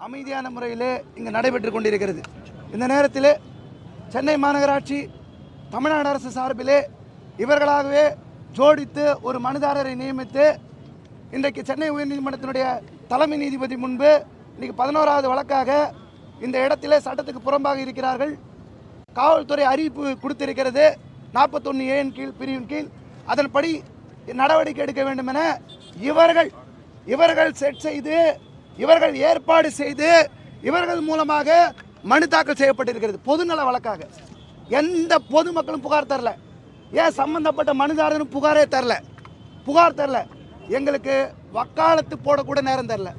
அமைதியான முறையிலே இங்கு நடைபெற்று கொண்டிருக்கிறது. இந்த நேரத்தில் சென்னை மாநகராட்சி தமிழ்நாடு அரசு சார்பிலே இவர்களாகவே ஜோடித்து ஒரு மனுதாரரை நியமித்து இன்றைக்கு சென்னை உயர்நீதிமன்றத்தினுடைய தலைமை நீதிபதி முன்பு இன்றைக்கு 11வது வழக்காக இந்த இடத்திலே சட்டத்துக்கு புறம்பாக இருக்கிறார்கள். காவல்துறை அறிவிப்பு கொடுத்திருக்கிறது 41A கீழ் பிரிவின் கீழ். அதன்படி நடவடிக்கை எடுக்க வேண்டும் என இவர்கள் செட் செய்து இவர்கள் ஏற்பாடு செய்து இவர்கள் மூலமாக மனு தாக்கல் செய்யப்பட்டிருக்கிறது. பொதுநல வழக்காக எந்த பொதுமக்களும் புகார் தரல. ஏன் சம்பந்தப்பட்ட மனுதாரரும் புகார் தரல. எங்களுக்கு வக்காலத்து போடக்கூட நேரம் தரல,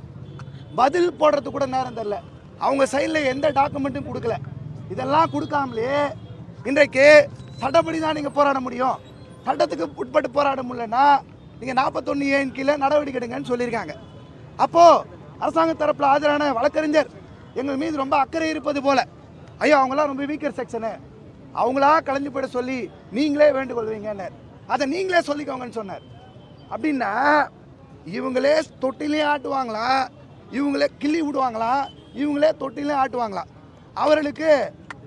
பதில் போடுறது கூட நேரம் தரல. அவங்க சைடில் எந்த டாக்குமெண்ட்டும் கொடுக்கல. இதெல்லாம் கொடுக்காமலே இன்றைக்கு சட்டப்படி தான் நீங்கள் போராட முடியும், சட்டத்துக்கு உட்பட்டு போராட முடியலன்னா நீங்கள் 41A கீழே நடவடிக்கை எடுங்கன்னு சொல்லியிருக்காங்க. அப்போது அரசாங்க தரப்பில் ஆஜரான வழக்கறிஞர் எங்கள் மீது ரொம்ப அக்கறை இருப்பது போல, ஐயோ அவங்களாம் ரொம்ப வீக்கர் செக்ஷனு, அவங்களா கலைஞ்சு போயிட சொல்லி நீங்களே வேண்டுகொள்வீங்கன்னு அதை நீங்களே சொல்லிக்கோங்கன்னு சொன்னார். அப்படின்னா இவங்களே தொட்டிலே ஆட்டுவாங்களா, இவங்களே கிள்ளி விடுவாங்களா, இவங்களே தொட்டிலே ஆட்டுவாங்களா? அவர்களுக்கு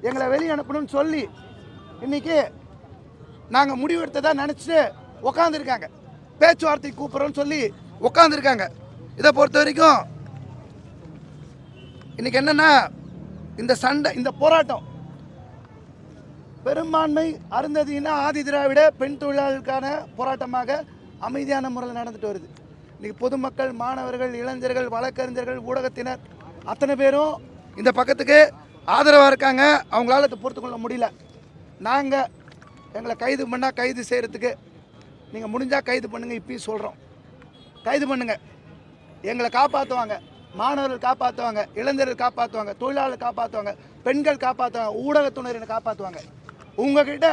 எங்களை வெளியே அனுப்பணும்னு சொல்லி இன்னைக்கு நாங்கள் முடிவெடுத்ததா நினச்சிட்டு உக்காந்துருக்காங்க. பேச்சுவார்த்தை கூப்பிட்றோன்னு சொல்லி உக்காந்துருக்காங்க. இதை பொறுத்த வரைக்கும் இன்னைக்கு என்னன்னா இந்த போராட்டம் பெரும்பான்மை அருந்ததியின ஆதி திராவிட பெண் தொழிலாளர்களுக்கான போராட்டமாக அமைதியான முறையில் நடந்துட்டு வருது. இன்னைக்கு பொதுமக்கள், மாணவர்கள், இளைஞர்கள், வழக்கறிஞர்கள், ஊடகத்தினர் அத்தனை பேரும் இந்த பக்கத்துக்கு ஆதரவாக இருக்காங்க. அவங்களால இதை பொறுத்து கொள்ள முடியல. நாங்கள் எங்களை கைது பண்ணால் கைது செய்கிறதுக்கு நீங்கள் முடிஞ்சால் கைது பண்ணுங்கள். இப்பயும் சொல்கிறோம், கைது பண்ணுங்கள். எங்களை காப்பாற்றுவாங்க, மாணவர்கள் காப்பாற்றுவாங்க, இளைஞர்கள் காப்பாற்றுவாங்க, தொழிலாளர்கள் காப்பாற்றுவாங்க, பெண்கள் காப்பாற்றுவாங்க, ஊடகத்துறையினை காப்பாற்றுவாங்க. உங்ககிட்ட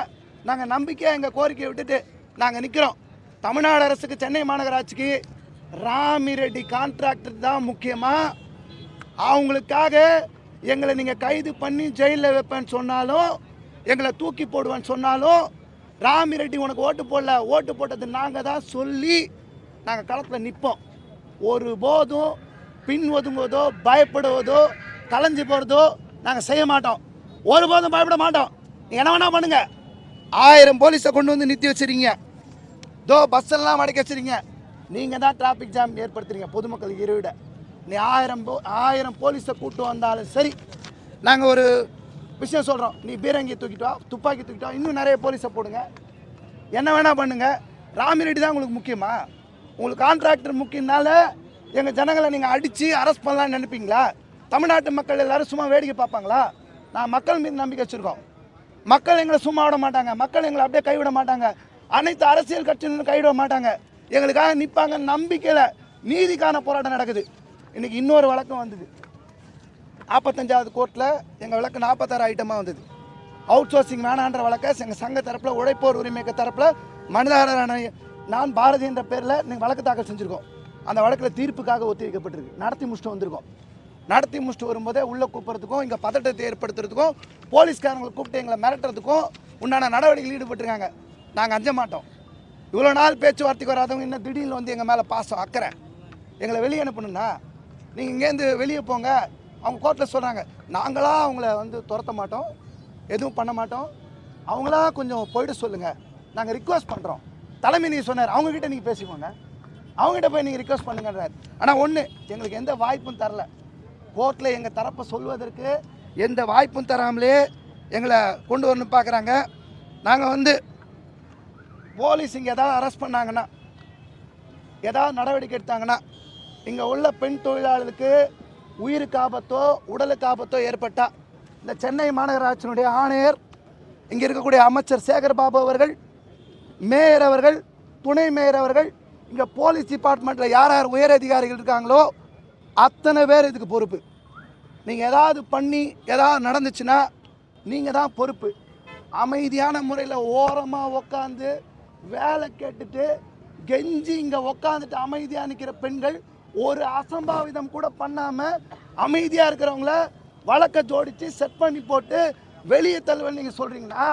நாங்கள் நம்பிக்கையாக எங்கள் கோரிக்கையை விட்டுட்டு நாங்கள் நிற்கிறோம். தமிழ்நாடு அரசுக்கு, சென்னை மாநகராட்சிக்கு ராமிரெட்டி கான்ட்ராக்டர் தான் முக்கியமாக. அவங்களுக்காக எங்களை நீங்கள் கைது பண்ணி ஜெயிலில் வைப்பேன்னு சொன்னாலும், எங்களை தூக்கி போடுவேன்னு சொன்னாலும், ராமிரெட்டி உனக்கு ஓட்டு போடல, ஓட்டு போட்டது நாங்கள் தான் சொல்லி நாங்கள் களத்தில் நிற்போம். ஒருபோதும் பின் ஒதுங்குவதோ, பயப்படுவதோ, கலைஞ்சு போகிறதோ நாங்கள் செய்ய மாட்டோம். ஒருபோதும் பயப்பட மாட்டோம். என்ன வேணா பண்ணுங்க. 1000 போலீஸை கொண்டு வந்து நிறுத்தி வச்சுருங்க, பஸ் எல்லாம் அடைக்க வச்சுருங்க. நீங்கள் தான் டிராஃபிக் ஜாம் ஏற்படுத்துறீங்க பொதுமக்களுக்கு இருவிட. நீ 1000 போலீஸை கூட்டு வந்தாலும் சரி, நாங்கள் ஒரு விஷயம் சொல்கிறோம், நீ பீரங்கி தூக்கிட்டு வா, துப்பாக்கி தூக்கிட்டு வா, இன்னும் நிறைய போலீஸை போடுங்க, என்ன வேணால் பண்ணுங்கள். ராமிரெட்டி தான் உங்களுக்கு முக்கியமா? உங்களுக்கு கான்ட்ராக்டர் முக்கியனால எங்கள் ஜனங்களை நீங்கள் அடித்து அரெஸ்ட் பண்ணலான்னு நினைப்பீங்களா? தமிழ்நாட்டு மக்கள் எல்லோரும் சும்மா வேடிக்கை பார்ப்பாங்களா? நான் மக்கள் மீது நம்பிக்கை வச்சுருக்கோம். மக்கள் எங்களை சும்மா விட மாட்டாங்க, மக்கள் எங்களை அப்படியே கைவிட மாட்டாங்க, அனைத்து அரசியல் கட்சியினரும் கைவிட மாட்டாங்க, எங்களுக்காக நிற்பாங்க நம்பிக்கையில் நீதிக்கான போராட்டம் நடக்குது. இன்றைக்கி இன்னொரு வழக்கம் வந்தது 45வது கோர்ட்டில். எங்கள் வழக்கு 46 ஐட்டமாக வந்தது. அவுட் சோர்சிங் வேணான்ற வழக்கை எங்கள் சங்க தரப்பில், உழைப்போர் உரிமை தரப்பில் மனுதாரரான நான் பாரதி என்ற பேரில் நீங்கள் வழக்கு தாக்கல் செஞ்சுருக்கோம். அந்த வழக்கில் தீர்ப்புக்காக ஒத்திவைக்கப்பட்டிருக்கு. நடத்தி முடிச்சுட்டு வந்திருக்கோம். நடத்தி முடிச்சுட்டு வரும்போதே உள்ளே கூப்பிட்றதுக்கும், இங்கே பதட்டத்தை ஏற்படுத்துறதுக்கும், போலீஸ்காரங்களை கூப்பிட்டு எங்களை மிரட்டுறதுக்கும் உண்டான நடவடிக்கைகள் ஈடுபட்டுருக்காங்க. நாங்கள் அஞ்ச மாட்டோம். இவ்வளோ நாள் பேச்சுவார்த்தைக்கு வராதவங்க இன்னும் திடீர்னு வந்து எங்கள் மேலே பாசம், அக்கறை, எங்களை வெளியே அனுப்பணுன்னா நீங்கள் இங்கேருந்து வெளியே போங்க. அவங்க கோர்ட்டில் சொல்கிறாங்க, நாங்களாக அவங்கள வந்து துரத்த மாட்டோம், எதுவும் பண்ண மாட்டோம், அவங்களா கொஞ்சம் போயிட்டு சொல்லுங்கள், நாங்கள் ரிக்வஸ்ட் பண்ணுறோம். தலைமை நீ சொன்னார், அவங்கக்கிட்ட நீங்கள் பேசிக்கோங்க, அவங்ககிட்ட போய் நீங்கள் ரிக்வஸ்ட் பண்ணுங்கன்றார். ஆனால் ஒன்று, எங்களுக்கு எந்த வாய்ப்பும் தரல. கோர்ட்டில் எங்கள் தரப்பை சொல்வதற்கு எந்த வாய்ப்பும் தராமலே எங்களை கொண்டு வரணும்னு பார்க்குறாங்க. நாங்கள் வந்து போலீஸ் இங்கே ஏதாவது அரெஸ்ட் பண்ணாங்கன்னா, ஏதாவது நடவடிக்கை எடுத்தாங்கன்னா, இங்கே உள்ள பெண் தொழிலாளர்களுக்கு உயிருக்கு ஆபத்தோ உடலுக்கு ஆபத்தோ ஏற்பட்டால் இந்த சென்னை மாநகராட்சியினுடைய ஆணையர், இங்கே இருக்கக்கூடிய அமைச்சர் சேகர் பாபு அவர்கள், மேயர் அவர்கள், துணை மேயர் அவர்கள், இங்கே போலீஸ் டிபார்ட்மெண்ட்டில் யார் யார் உயர் அதிகாரிகள் இருக்காங்களோ அத்தனை பேர் இதுக்கு பொறுப்பு. நீங்கள் ஏதாவது பண்ணி ஏதாவது நடந்துச்சுன்னா நீங்கள் தான் பொறுப்பு. அமைதியான முறையில் ஓரமாக உக்காந்து வேலை கேட்டுட்டு கெஞ்சி இங்கே உக்காந்துட்டு அமைதியாக நிற்கிற பெண்கள் ஒரு அசம்பாவிதம் கூட பண்ணாமல் அமைதியாக இருக்கிறவங்கள வழக்கை ஜோடித்து செட் பண்ணி போட்டு வெளியே தள்ளுவன்னு நீங்கள் சொல்கிறீங்கன்னா,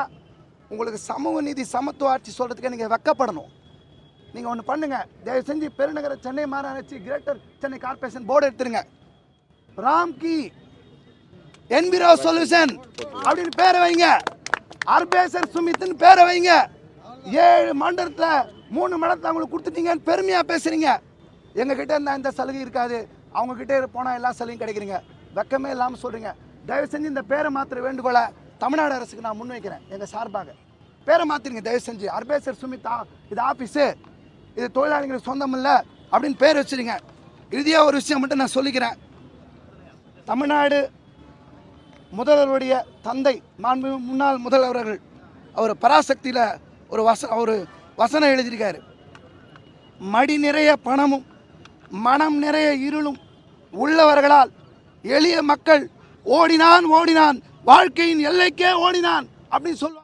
உங்களுக்கு சமூக நீதி சமத்துவ ஆட்சி சொல்கிறதுக்கு நீங்கள் வெக்கப்படணும். நீங்கள் ஒன்று பண்ணுங்கள், தயவு செஞ்சு பெருநகர சென்னை மாநகராட்சி கிரேட்டர் சென்னை கார்பரேஷன் போர்டு எடுத்துருங்க. ராம்கி என்விரோ சொல்யூஷன் அப்படின்னு பேரை வைங்க. அர்பேசர் சுமித்னு பேரை வைங்க. 7 மண்டலத்தில் 3 மண்டலத்தில் அவங்களுக்கு கொடுத்துட்டீங்கன்னு பெருமையாக பேசுறீங்க. எங்ககிட்ட இருந்தால் இந்த சலுகை இருக்காது, அவங்க கிட்டே போனால் எல்லா சலுகையும் கிடைக்கிறீங்க. வெக்கமே இல்லாமல் சொல்கிறீங்க. தயவு செஞ்சு இந்த பேரை மாத்திர வேண்டுகோளை தமிழ்நாடு அரசுக்கு நான் முன்வைக்கிறேன். எங்கள் சார்பாக பேரை மாற்றிருங்க தயவு செஞ்சு. அர்பேசர் சுமித்தா இது ஆஃபீஸு, இது தொழிலாளிகளுக்கு சொந்தம் இல்லை அப்படின்னு பேர் வச்சுருங்க. இறுதியாக ஒரு விஷயம் மட்டும் நான் சொல்லிக்கிறேன். தமிழ்நாடு முதல்வருடைய தந்தை மாண்பு முன்னாள் முதல்வர்கள் அவர் பராசக்தியில் ஒரு வசனம் எழுதியிருக்காரு. மடி நிறைய பணமும் மனம் நிறைய இருளும் உள்ளவர்களால் எளிய மக்கள் ஓடினான் வாழ்க்கையின் எல்லைக்கே ஓடினான் அப்படின்னு சொல்லுவாங்க.